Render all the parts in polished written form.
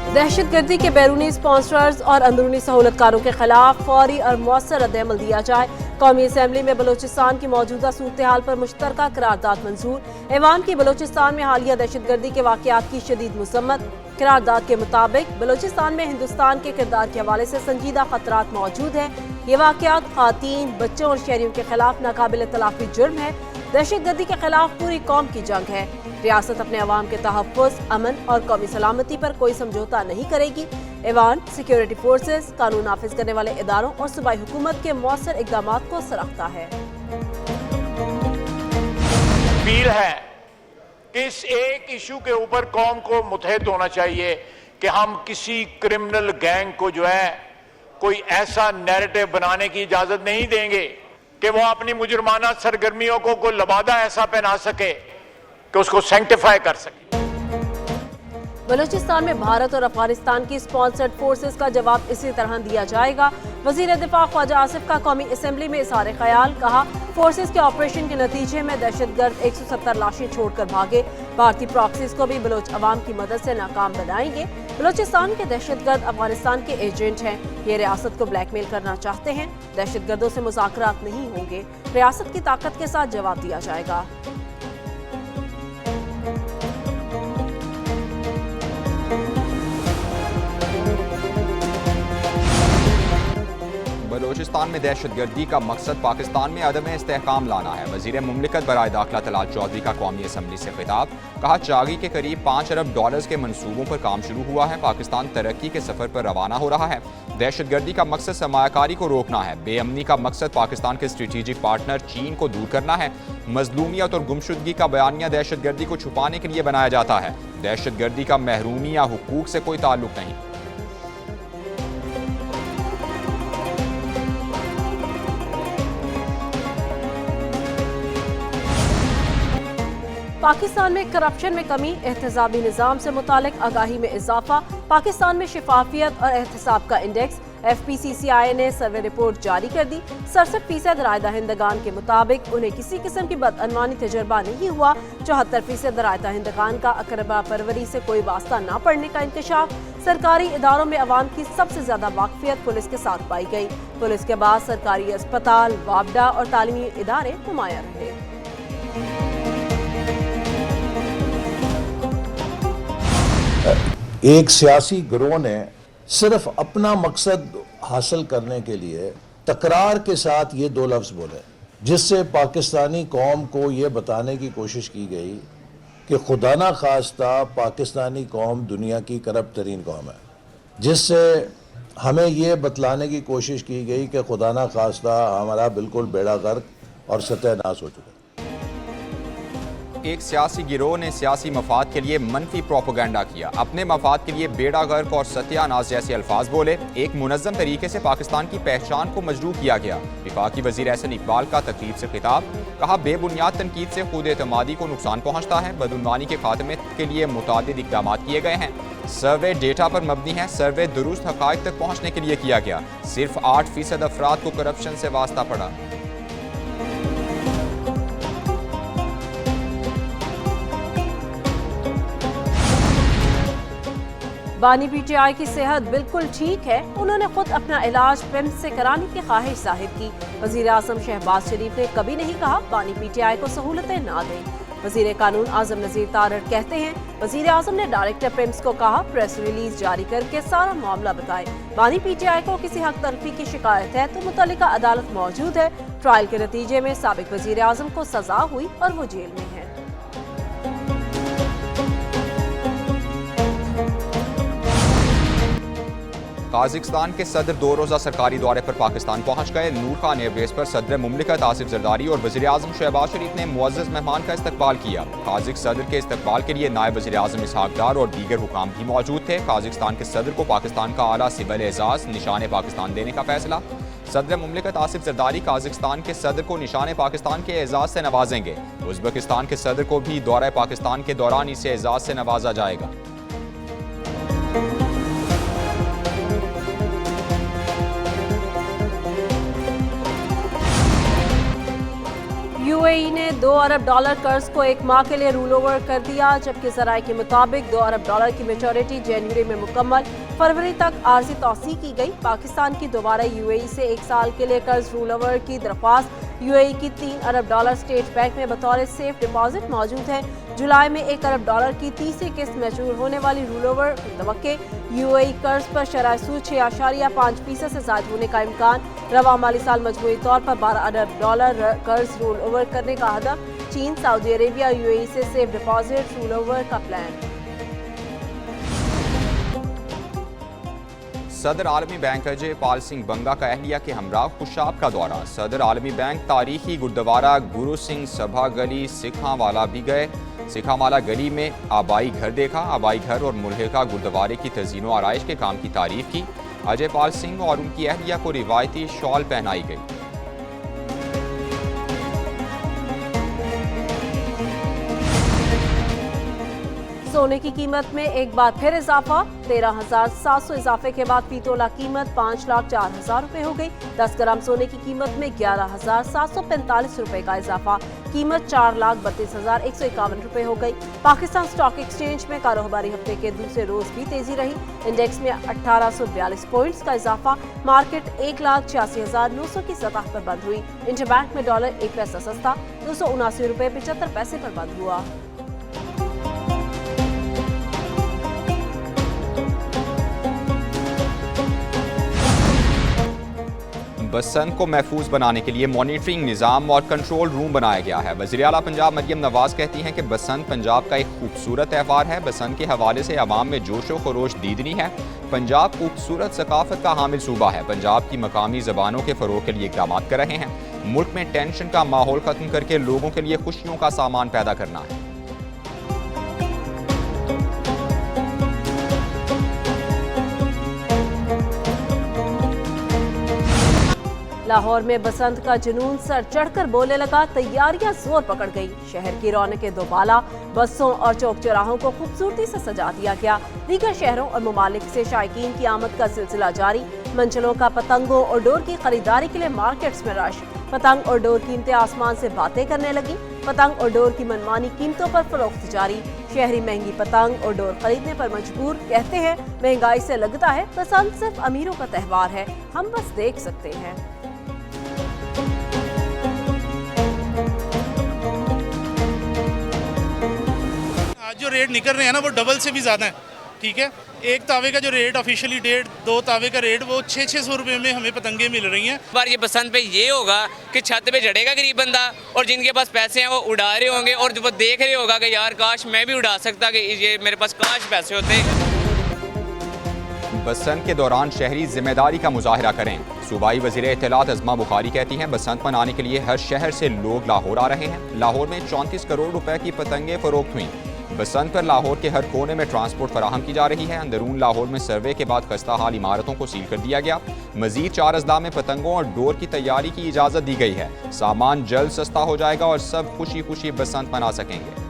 दहशतगर्दी के बैरूनी स्पॉन्सर्स और अंदरूनी सहूलतकारों के खिलाफ फौरी और मौसर रद्द-ए-अमल दिया जाए। कौमी असम्बली में बलोचिस्तान की मौजूदा सूरत हाल पर मुश्तरका करारदाद मंजूर। ऐवान की बलोचिस्तान में हालिया दहशतगर्दी के वाकयात की शदीद मुसम्मत। करारदाद के मुताबिक बलोचिस्तान में हिंदुस्तान के किरदार के हवाले से संजीदा खतरात मौजूद है। ये वाकयात खातीन, बच्चों और शहरियों के खिलाफ नाकाबिल तलाफी जुर्म है। दहशतगर्दी के खिलाफ पूरी कौम की जंग है। रियासत अपने अवाम के तहफ़्फ़ुज़, अमन और कौमी सलामती पर कोई समझौता नहीं करेगी। ऐवान सिक्योरिटी फोर्सेस, कानून नाफिज करने वाले इदारों और सूबाई हुकूमत के मौसर इक़दामात को सराहता है। अपील है कि इस एक इशू के ऊपर कौम को मुतहद होना चाहिए कि हम किसी क्रिमिनल गैंग को जो है कोई ऐसा नैरेटिव बनाने की इजाजत नहीं देंगे कि वो अपनी मुजरमाना सरगर्मियों को कोई लबादा ऐसा पहना सके कि उसको सेंटिफाई कर सके। बलूचिस्तान में भारत और अफगानिस्तान की स्पॉन्सर्ड फोर्सेस का जवाब इसी तरह दिया जाएगा। वजीर दिफा ख्वाजा आसिफ का कौमी असम्बली में इज़हार ख्याल, कहा फोर्सेस के ऑपरेशन के नतीजे में दहशतगर्द 170 लाशें छोड़कर भागे। भारतीय प्रॉक्सीज को भी बलोच अवाम की मदद से नाकाम बनाएंगे। बलोचिस्तान के दहशतगर्द अफगानिस्तान के एजेंट हैं। ये रियासत को ब्लैकमेल करना चाहते हैं। दहशतगर्दों से मुज़ाकरात नहीं होंगे। रियासत की ताकत के साथ जवाब दिया जाएगा। बलोचिस्तान में दहशतगर्दी का मकसद पाकिस्तान में अदम इस्तेहकाम लाना है। वज़ीर मुमलिकत बराए दाखिला तलाल चौधरी का कौमी असम्बली से खिताब, कहा चागी के करीब $5 अरब के मनसूबों पर काम शुरू हुआ है। पाकिस्तान तरक्की के सफ़र पर रवाना हो रहा है। दहशतगर्दी का मकसद सरमायाकारी को रोकना है। बेअमनी का मकसद पाकिस्तान के स्ट्रेटेजिक पार्टनर चीन को दूर करना है। मजलूमियत और गुमशुदगी का बयानिया दहशतगर्दी को छुपाने के लिए बनाया जाता है। दहशतगर्दी का महरूमी या हुकूक से कोई ताल्लुक नहीं। पाकिस्तान में करप्शन में कमी, एहतसाबी निज़ाम से मुतालिक आगाही में इजाफा। पाकिस्तान में शफाफियत और एहतसाब का इंडेक्स। FPCCI ने सर्वे रिपोर्ट जारी कर दी। 67% राय दहिंदगान के मुताबिक उन्हें किसी किस्म की बदअनवानी तजर्बा नहीं हुआ। 74% राय दहिंदगान का अकरबा परवरी से कोई वास्ता न पड़ने का इंकशाफ। सरकारी इदारों में अवाम की सबसे ज्यादा वाकफियत पुलिस के साथ पाई गई। पुलिस के बाद सरकारी अस्पताल, वापडा और तालीमी इदारे नुमाया रहे। एक सियासी गिरोह ने सिर्फ अपना मकसद हासिल करने के लिए तकरार के साथ ये 2 लफ्ज़ बोले, जिससे पाकिस्तानी कौम को ये बताने की कोशिश की गई कि खुदा ना खास्ता पाकिस्तानी कौम दुनिया की करप्ट तरीन कौम है, जिससे हमें ये बतलाने की कोशिश की गई कि खुदा ना खास्ता हमारा बिल्कुल बेड़ा गर्क और सत्यानाश हो चुका है। एक सियासी गिरोह ने सियासी मफाद के लिए मनफी प्रोपोगंडा किया। अपने मफाद के लिए बेड़ा गर्क और सत्यानाश जैसे अल्फाज बोले। एक मुनज़्ज़म तरीके से पाकिस्तान की पहचान को मजरूह किया गया। वफाकी वज़ीर एहसन इकबाल का तकरीब से खिताब, कहा बेबुनियाद तनकीद से खुद एतमादी को नुकसान पहुँचता है। बदउनवानी के खात्मे के लिए मुतादिद इक़दाम किए गए हैं। सर्वे डेटा पर मबनी है। सर्वे दुरुस्त हक़ाइक़ तक पहुँचने के लिए किया गया। सिर्फ 8% अफराद को करप्शन से वास्ता पड़ा। बानी PTI की सेहत बिल्कुल ठीक है। उन्होंने खुद अपना इलाज पिम्स से कराने की ख्वाहिश जाहिर की। वज़ीर आज़म शहबाज शरीफ ने कभी नहीं कहा बानी PTI को सहूलतें ना दें। वज़ीर कानून आज़म नज़ीर तारड़ कहते हैं वज़ीर आज़म ने डायरेक्टर पिम्स को कहा प्रेस रिलीज जारी करके सारा मामला बताए। बानी PTI को किसी हक तलफी की शिकायत है तो मुतल्लिका अदालत मौजूद है। ट्रायल के नतीजे में साबिक वज़ीर आज़म को सजा हुई और वो जेल में है। काज़िकिस्तान के सदर 2 रोज़ा सरकारी दौरे पर पाकिस्तान पहुँच गए। नूर खान एयरबेस पर सदर मुमलिकत आसिफ जरदारी और वज़ीर आज़म शहबाज शरीफ ने मुअज़्ज़ज़ मेहमान का इस्तकबाल किया। काज़िक सदर के इस्तकबाल के लिए नायब वज़ीर आज़म इसहाक डार और दीगर हुकाम भी मौजूद थे। काज़िकिस्तान के सदर को पाकिस्तान का आला सिविल एजाज़ निशान पाकिस्तान देने का फैसला। सदर मुमलिकत आसिफ जरदारी काज़िकिस्तान के सदर को निशान पाकिस्तान के एजाज़ से नवाजेंगे। उज़्बेकिस्तान के सदर को भी दौरा पाकिस्तान के दौरान इसे एजाज़ से नवाजा जाएगा। यूएई ने $2 अरब कर्ज को एक माह के लिए रूल ओवर कर दिया, जबकि ज़राए के मुताबिक $2 अरब की मेच्योरिटी जनवरी में मुकम्मल, फरवरी तक आर्जी तौसी की गई। पाकिस्तान की दोबारा यूएई से 1 साल के लिए कर्ज रूल ओवर की दरख्वास्त यूएई की $3 अरब स्टेट बैंक में बतौर सेफ डिपॉजिट मौजूद है। जुलाई में $1 अरब की तीसरी किस्त मैच्योर होने वाली रूल ओवर तवक्के। यूएई कर्ज पर शरह सूद 6.5% से ज्यादा होने का इम्कान। रवा माली साल मजमूई तौर पर $12 अरब कर्ज रोल ओवर करने का हदफ। चीन, सऊदी अरेबिया, यूएई से सेफ डिपॉजिट रोल ओवर का प्लान। सदर आलमी बैंक अजय पाल सिंह बंगा का अहलिया के हमरा खुशाब का दौरा। सदर आलमी बैंक तारीखी गुरुद्वारा गुरु सिंह सभा गली सिखावाला भी गए। सिखावाला गली में आबाई घर देखा। आबाई घर और मुल्हिका गुरुद्वारे की तज़ीन व आराइश के काम की तारीफ की। अजय पाल सिंह और उनकी अहलिया को रिवायती शॉल पहनाई गई। सोने की कीमत में एक बार फिर इजाफा। 13,700 इजाफे के बाद फी तोला कीमत 5,04,000 रुपए हो गई। 10 ग्राम सोने की कीमत में 11,745 रुपए का इजाफा। कीमत 4,32,151 रुपए हो गई। पाकिस्तान स्टॉक एक्सचेंज में कारोबारी हफ्ते के दूसरे रोज भी तेजी रही। इंडेक्स में 1842 पॉइंट्स का इजाफा। मार्केट 1,86,900 की सतह पर बंद हुई। इंटरबैंक में डॉलर 1 पैसा सस्ता 279 रुपए 75 पैसे पर बंद हुआ। बसंत को महफूज बनाने के लिए मॉनिटरिंग निज़ाम और कंट्रोल रूम बनाया गया है। वज़ीर आला पंजाब मरियम नवाज कहती हैं कि बसंत पंजाब का एक खूबसूरत त्यौहार है। बसंत के हवाले से अवाम में जोश व खरोश दीदनी है। पंजाब खूबसूरत सकाफत का हामिल सूबा है। पंजाब की मकामी ज़बानों के फ़रोग के लिए इक़दाम कर रहे हैं। मुल्क में टेंशन का माहौल ख़त्म करके लोगों के लिए खुशियों का सामान पैदा करना है। लाहौर में बसंत का जुनून सर चढ़कर बोलने लगा। तैयारियां जोर पकड़ गई। शहर की रौनकें दोबाला। बसों और चौक चौराहों को खूबसूरती से सजा दिया गया। दीगर शहरों और ममालिक से शायकीन की आमद का सिलसिला जारी। मंजिलों का पतंगों और डोर की खरीदारी के लिए मार्केट्स में रश। पतंग और डोर कीमतें आसमान से बातें करने लगी। पतंग और डोर की मनमानी कीमतों पर फरोख्त जारी। शहरी महंगी पतंग और डोर खरीदने पर मजबूर। कहते हैं महंगाई से लगता है बसंत सिर्फ अमीरों का त्यौहार है, हम बस देख सकते हैं। जो रेट निकल रहे हैं ना वो डबल से भी ज़्यादा है। ठीक है, एक तावे का जो रेट ऑफिशियली डेट 2 तावे का रेट वो 600 रुपये में हमें पतंगे मिल रही हैं। बार ये बसंत पे ये होगा कि छत पे चढ़ेगा गरीब बंदा और जिनके पास पैसे हैं वो उड़ा रहे होंगे और वो देख रहे होगा कि यार काश मैं भी उड़ा सकता, कि ये मेरे पास काश पैसे होते। बसंत के दौरान शहरी जिम्मेदारी का मुजाहरा करें। सूबाई वज़ीर इत्तलात अज़मा बुखारी कहती हैं बसंत मनाने के लिए हर शहर से लोग लाहौर आ रहे हैं। लाहौर में 34 करोड़ रुपए की पतंगें फरोख्त हुई। बसंत पर लाहौर के हर कोने में ट्रांसपोर्ट फराहम की जा रही है। अंदरून लाहौर में सर्वे के बाद खस्ता हाल इमारतों को सील कर दिया गया। मजीद 4 अजला में पतंगों और डोर की तैयारी की इजाज़त दी गई है। सामान जल्द सस्ता हो जाएगा और सब खुशी खुशी बसंत मना सकेंगे।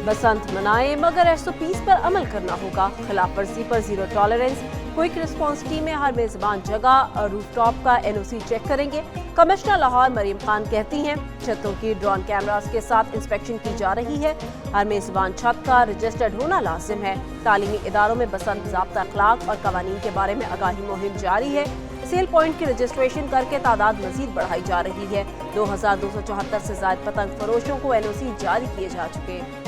बसंत मनाएं मगर SOPs पर अमल करना होगा। खिलाफ वर्जी पर जीरो टॉलरेंस। क्विक रिस्पांस टीमें हर मेजबान जगह और रूफटॉप का NOC चेक करेंगे। कमिश्नर लाहौर मरियम खान कहती हैं छतों की ड्रोन कैमरास के साथ इंस्पेक्शन की जा रही है। हर मेजबान छत का रजिस्टर्ड होना लाजिम है। तालीमी इदारों में बसंत ज़ाब्ता अखलाक और कवानीन के बारे में आगाही मुहिम जारी है। सेल पॉइंट की रजिस्ट्रेशन करके तादाद मजीद बढ़ाई जा रही है। 2274 से ज्यादा पतंग फरोशों को NOC जारी किए जा चुके हैं।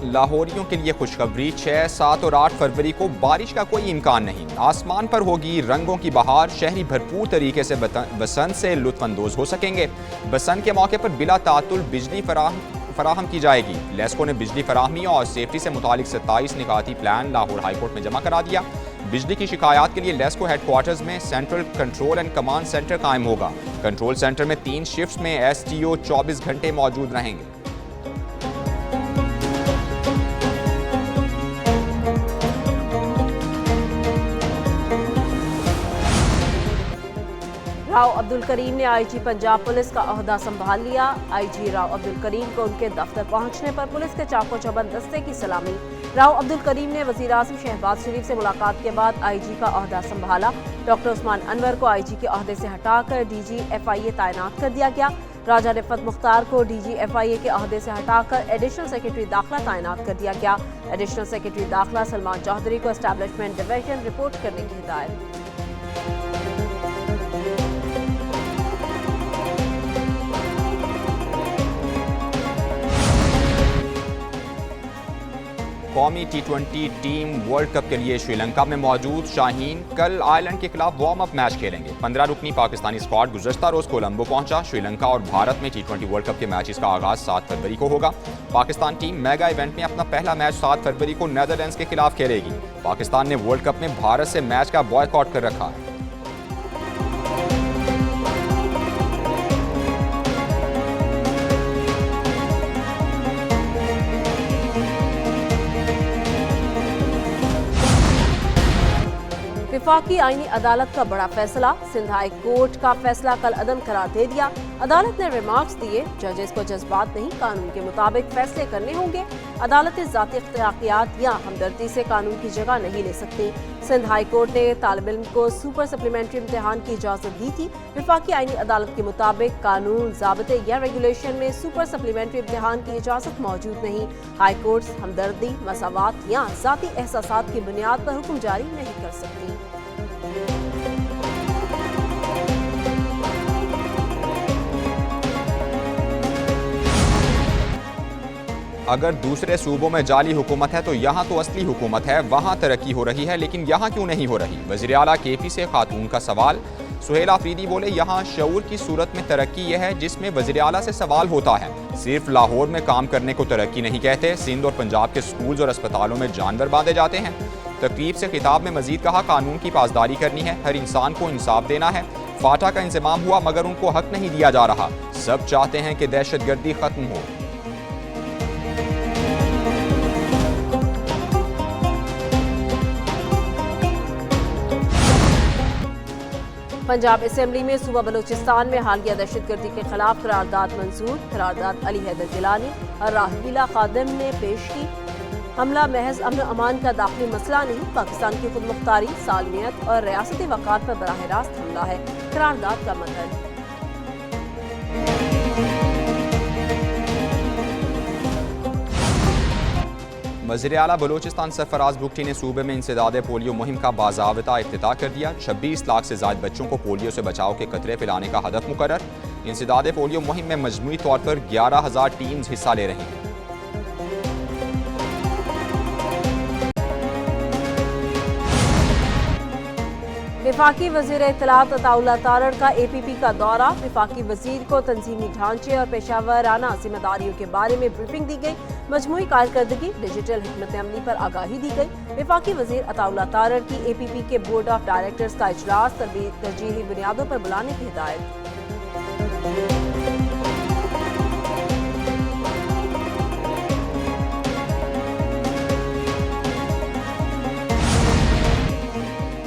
लाहौरियों के लिए खुशखबरी 6, 7 और 8 फरवरी को बारिश का कोई इम्कान नहीं। आसमान पर होगी रंगों की बहार। शहरी भरपूर तरीके से बसंत से लुत्फानंदोज हो सकेंगे। बसंत के मौके पर बिला तातुल बिजली फराहम की जाएगी। लेस्को ने बिजली फराहमी और सेफ्टी से मुतालिक 27 निकाती प्लान लाहौर हाईकोर्ट में जमा करा दिया। बिजली की शिकायत के लिए लेस्को हेडक्वार्टर्स में central control and command centre कायम होगा। कंट्रोल सेंटर में 3 शिफ्ट्स में STO 24 घंटे मौजूद रहेंगे। राव अब्दुल करीम ने आईजी पंजाब पुलिस का ओहदा संभाल लिया। आईजी राव अब्दुल करीम को उनके दफ्तर पहुंचने पर पुलिस के चाको चौबंद दस्ते की सलामी। राव अब्दुल करीम ने वजीर आज़म शहबाज शरीफ से मुलाकात के बाद आईजी का ओहदा संभाला। डॉक्टर उस्मान अनवर को आईजी के ओहदे से हटाकर डीजी FIA तैनात कर दिया गया। राजा रिफत मुख्तार को डीजी FIA के ओहदे से हटाकर एडिशनल सेक्रेटरी दाखिला तैनात कर दिया गया। एडिशनल सेक्रेटरी दाखिला सलमान चौधरी को एस्टैब्लिशमेंट डिवीजन रिपोर्ट करने की हिदायत। कौमी T20 टीम वर्ल्ड कप के लिए श्रीलंका में मौजूद। शाहीन कल आयरलैंड के खिलाफ वार्म अप मैच खेलेंगे। 15 रुकनी पाकिस्तानी स्क्वाड गुज़श्ता रोज कोलंबो पहुंचा। श्रीलंका और भारत में T20 वर्ल्ड कप के मैचेस का आगाज 7 फरवरी को होगा। पाकिस्तान टीम मेगा इवेंट में अपना पहला मैच 7 फरवरी को नीदरलैंड्स के खिलाफ खेलेगी। पाकिस्तान ने वर्ल्ड कप में भारत से मैच का बॉयकॉट कर रखा है। विफाकी आईनी अदालत का बड़ा फैसला। सिंध हाई कोर्ट का फैसला कल अदम करार दे दिया। अदालत ने रिमार्क्स दिए, जजेस को जज्बात नहीं, कानून के मुताबिक फैसले करने होंगे। अदालतें ज़ाती इख्तियारियत या हमदर्दी से कानून की जगह नहीं ले सकती। सिंध हाई कोर्ट ने तालिब इल्म को सुपर सप्लीमेंट्री इम्तिहान की इजाज़त दी थी। विफाकी आईनी अदालत के मुताबिक कानून, ज़ाबते या रेगुलेशन में सुपर सप्लीमेंट्री इम्तिहान की इजाज़त मौजूद नहीं। हाई कोर्ट्स हमदर्दी, मसावात या ज़ाती एहसासात की बुनियाद पर हुक्म जारी नहीं कर सकती। अगर दूसरे सूबों में जाली हुकूमत है तो यहाँ तो असली हुकूमत है, वहाँ तरक्की हो रही है, लेकिन यहाँ क्यों नहीं हो रही? वज़ीर आला KP से खातून का सवाल। सुहेल आफरीदी बोले, यहाँ शऊर की सूरत में तरक्की यह है जिसमें वज़ीर आला से सवाल होता है। सिर्फ लाहौर में काम करने को तरक्की नहीं कहते। सिंध और पंजाब के स्कूल्स और अस्पतालों में जानवर बांधे जाते हैं। तकरीब से खिताब में मजीद कहा, कानून की पासदारी करनी है, हर इंसान को इंसाफ देना है। फाटा का इंतजाम हुआ मगर उनको हक नहीं दिया जा रहा। सब चाहते हैं कि दहशतगर्दी खत्म हो। पंजाब असेंबली में सूबा बलूचिस्तान में हालिया दहशतगर्दी के खिलाफ करारदाद मंजूर। करारदाद अली हैदर गिलानी और राहीला खादिम ने पेश की। हमला महज अमन अमान का दाखिली मसला नहीं, पाकिस्तान की खुद मुख्तारी, सालमियत और रियासती वक़ार पर बराह रास्त हमला है। करारदाद का मतलब वज़ीर आला बलूचिस्तान सरफराज भुट्टी ने सूबे में इंसदाद पोलियो मुहिम का बाज़ाब्ता इफ्तिताह कर दिया। 26 लाख से ज़ायद बच्चों को पोलियो से बचाव के कतरे पिलाने का हदफ मुकर्रर। इंसदाद पोलियो मुहिम में मजमूई तौर पर 11,000 टीम्स हिस्सा ले रही हैं। विफाकी वज़ीर इत्तलात अताउल्लाह तारड़ का APP का दौरा। विफाकी वज़ीर को तंजीमी ढांचे और पेशावराना जिम्मेदारियों के बारे में ब्रीफिंग दी गई। मजमूई कारकर्दगी, डिजिटल हिकमत अमली पर आगाही दी गई। विफाकी वज़ीर अताउल्लाह तारड़ की APP के बोर्ड ऑफ डायरेक्टर्स का इजलास तरजीही बुनियादों पर बुलाने की हिदायत।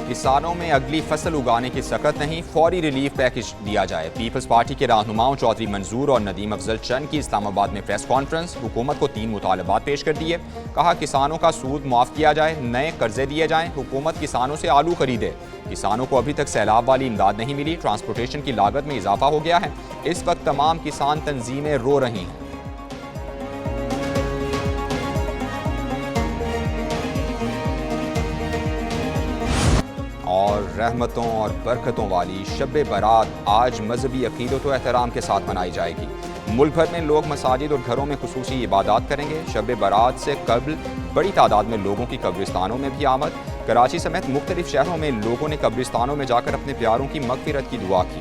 किसानों में अगली फसल उगाने की सकत नहीं, फौरी रिलीफ पैकेज दिया जाए। पीपल्स पार्टी के रहनुमाओं चौधरी मंजूर और नदीम अफजल चंद की इस्लामाबाद में प्रेस कॉन्फ्रेंस। हुकूमत को 3 मुतालबात पेश कर दिए। कहा, किसानों का सूद माफ़ किया जाए, नए कर्जे दिए जाएं। हुकूमत किसानों से आलू खरीदे। किसानों को अभी तक सैलाब वाली इमदाद नहीं मिली। ट्रांसपोर्टेशन की लागत में इजाफा हो गया है। इस वक्त तमाम किसान तंजीमें रो रही हैं। और रहमतों और बरकतों वाली शब बारात आज मजहबी अकीदत व एहतराम के साथ मनाई जाएगी। मुल्क भर में लोग मसाजिद और घरों में खुसूसी इबादत करेंगे। शब बारात से कबल बड़ी तादाद में लोगों की कब्रिस्तानों में भी आमद। कराची समेत मुख्तलिफ शहरों में लोगों ने कब्रिस्तानों में जाकर अपने प्यारों की मगफिरत की दुआ की।